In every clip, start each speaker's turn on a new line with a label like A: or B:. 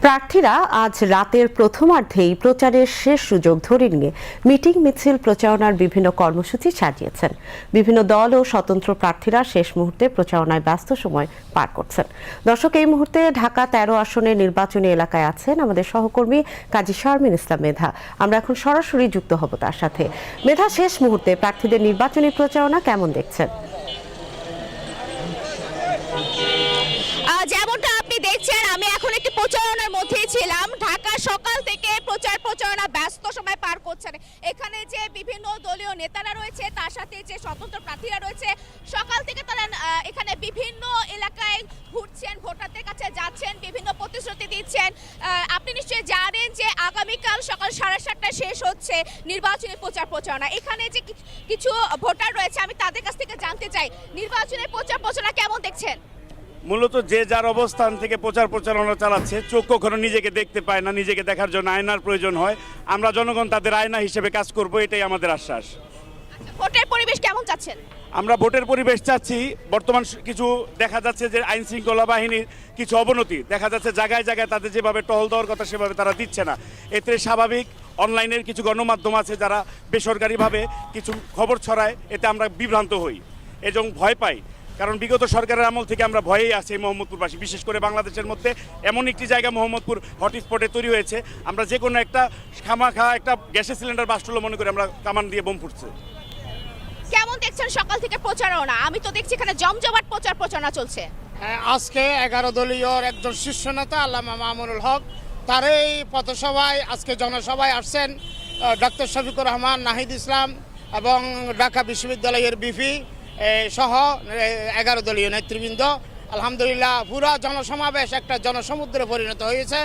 A: প্রার্থীরা আজ রাতের প্রথমার্ধেই প্রচারের শেষ সুযোগ ধরে নিয়ে মিটিং মিছিল প্রচারণার বিভিন্ন কর্মসূচি সাজিয়েছেন। বিভিন্ন দল ও স্বতন্ত্র প্রার্থীরা শেষ মুহূর্তে প্রচারণায় ব্যস্ত সময় পার করছেন। দর্শক, এই মুহূর্তে ঢাকা ১৩ আসনের নির্বাচনী এলাকায় আছেন আমাদের সহকর্মী কাজী শারমিন ইসলাম মেধা। আমরা এখন সরাসরি যুক্ত হব তার সাথে। মেধা, শেষ মুহূর্তে প্রার্থীদের নির্বাচনী প্রচারণা কেমন দেখছেন?
B: যেমনটা আপনি দেখছেন, আমি এখন একটি প্রচারণার মধ্যেই ছিলাম। ঢাকা সকাল থেকে প্রচারণা ব্যস্ত সময় পার করছেন। এখানে যে বিভিন্ন দলীয় নেতারা রয়েছে, তার সাথে যে স্বতন্ত্র প্রার্থীরা রয়েছে, সকাল থেকে তারা এখানে বিভিন্ন এলাকায় ঘুরছেন, ভোটারদের কাছে যাচ্ছেন, বিভিন্ন প্রতিশ্রুতি দিচ্ছেন। আপনি নিশ্চয়ই জানেন যে আগামীকাল সকাল 7:30টায় শেষ হচ্ছে নির্বাচনী প্রচারণা। এখানে যে কিছু ভোটার রয়েছে, আমি তাদের কাছ থেকে জানতে চাই, নির্বাচনী প্রচারণা কেমন দেখছেন?
C: মূলত যে যার অবস্থান থেকে প্রচারণা চালাচ্ছে, চোখ কখনো নিজেকে দেখতে পায় না, নিজেকে দেখার জন্য আয়নার প্রয়োজন হয়। আমরা জনগণ তাদের আয়না হিসেবে কাজ করব, এটাই আমাদের আশ্বাস।
B: ভোটের পরিবেশ কেমন চাচ্ছেন?
C: আমরা ভোটের পরিবেশ চাচ্ছি। বর্তমান কিছু দেখা যাচ্ছে যে আইন শৃঙ্খলা বাহিনীর কিছু অবনতি দেখা যাচ্ছে, জায়গায় জায়গায় তাদের যেভাবে টহল দেওয়ার কথা সেভাবে তারা দিচ্ছে না। এতে স্বাভাবিক অনলাইনের কিছু গণমাধ্যম আছে যারা বেসরকারিভাবে কিছু খবর ছড়ায়, এতে আমরা বিভ্রান্ত হই এবং ভয় পাই। কারণ বিগত সরকারের আমল থেকে আমরা ভয়েই আছি মোহাম্মদপুরবাসী। বিশেষ করে বাংলাদেশের মধ্যে এমন একটি জায়গা মোহাম্মদপুর হটস্পটে তৈরি হয়েছে, আমরা যে কোনো একটা খামাখা একটা গ্যাসের সিলিন্ডার বাস্ট হলো মনে করে আমরা কামান দিয়ে বোম ফুটছে।
B: কেমন দেখছেন সকাল থেকে প্রচারণা? আমি তো দেখছি এখানে জমজমাট প্রচারণা চলছে।
D: আজকে 11 দলীয় একজন শীর্ষ নেতা আল্লামা মামুনুল হক, তার এই পথসভায় আজকে জনসভায় আসছেন ডক্টর শফিকুর রহমান, নাহিদ ইসলাম এবং ঢাকা বিশ্ববিদ্যালয়ের বিপি সহ 11 দলীয় নেতৃবৃন্দ। আলহামদুলিল্লাহ, পুরা জনসমাবেশ একটা জনসমুদ্রে পরিণত হয়েছে।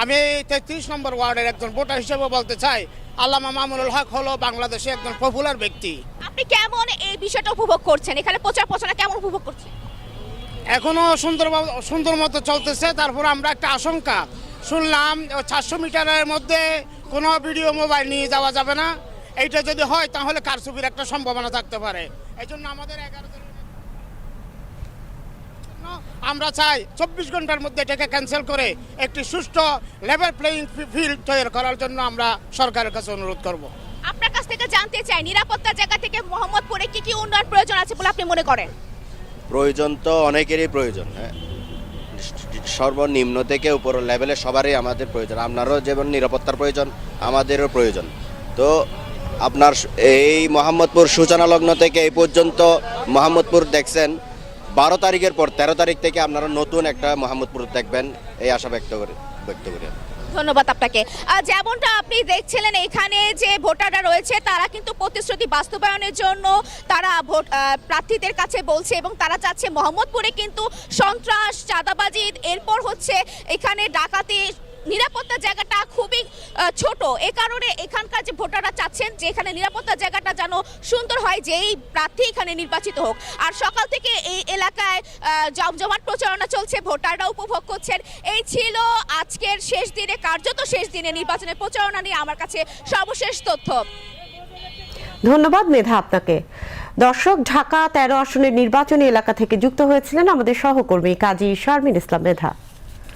D: আমি 33 নম্বর ওয়ার্ডের একজন ভোটার হিসেবে বলতে চাই, আল্লামা মামুনুল হক হলো বাংলাদেশে একজন পপুলার ব্যক্তি।
B: আপনি কেমন এই বিষয়টা উপভোগ করছেন? এখানে প্রচারণা কেমন উপভোগ করছেন?
D: এখনো সুন্দর মতো চলতেছে। তারপর আমরা একটা আশঙ্কা শুনলাম, 400 মিটারের মধ্যে কোনো ভিডিও মোবাইল নিয়ে যাওয়া যাবে না। এইটা যদি হয় তাহলে কারচুপির একটা সম্ভাবনা থাকতে পারে। এই জন্য আমাদের 11 আমরা চাই 24 ঘন্টার মধ্যে এটাকে ক্যান্সেল করে একটি সুষ্ঠু লেভেল প্লেইং ফিল্ড তৈরি করার জন্য আমরা সরকারের কাছে অনুরোধ করব।
B: আপনার কাছ থেকে জানতে চাই, নিরাপত্তার জায়গা থেকে মোহাম্মদপুরে কি উন্নয়ন প্রয়োজন আছে বলে আপনি মনে করেন?
E: প্রয়োজন তো অনেকেরই প্রয়োজন, হ্যাঁ, সর্বনিম্ন থেকে উপর লেভেলে সবারই আমাদের প্রয়োজন। আপনারও যেমন নিরাপত্তার প্রয়োজন, আমাদেরও প্রয়োজন। তো আপনার এই মোহাম্মদপুর সূচনা লগ্ন থেকে এই পর্যন্ত মোহাম্মদপুর দেখছেন, 12 তারিখের পর 13 তারিখ থেকে আপনারা নতুন একটা মোহাম্মদপুর দেখবেন, এই আশা ব্যক্ত করি।
B: ধন্যবাদ আপনাকে। যেমনটা আপনি দেখছিলেন, এখানে যে ভোটাররা রয়েছে তারা কিন্তু প্রতিশ্রুতি বাস্তবায়নের জন্য তারা প্রার্থীদের কাছে বলছে এবং তারা চাচ্ছে মোহাম্মদপুরে কিন্তু সন্ত্রাস, চাঁদাবাজি, এরপর হচ্ছে এখানে ডাকাতি, নিরাপত্তার জায়গাটা খুবই ছোট। এ কারণে এখানকার যে ভোটাররা চাচ্ছেন যে এখানে নিরাপত্তার জায়গাটা যেন সুন্দর হয়, যে এই প্রার্থী এখানে নির্বাচিত হোক। আর সকাল থেকে এই এলাকায় জমজমাট প্রচারণা চলছে, ভোটাররা উপভোগ করছেন। এই ছিল আজকের শেষ দিনে, কার্যত শেষ দিনে নির্বাচনের প্রচারণা নিয়ে আমার কাছে সর্বশেষ তথ্য।
A: ধন্যবাদ মেধা আপনাকে। দর্শক, ঢাকা 13 আসনের নির্বাচনী এলাকা থেকে যুক্ত হয়েছিলেন আমাদের সহকর্মী কাজী শারমিন ইসলাম মেধা।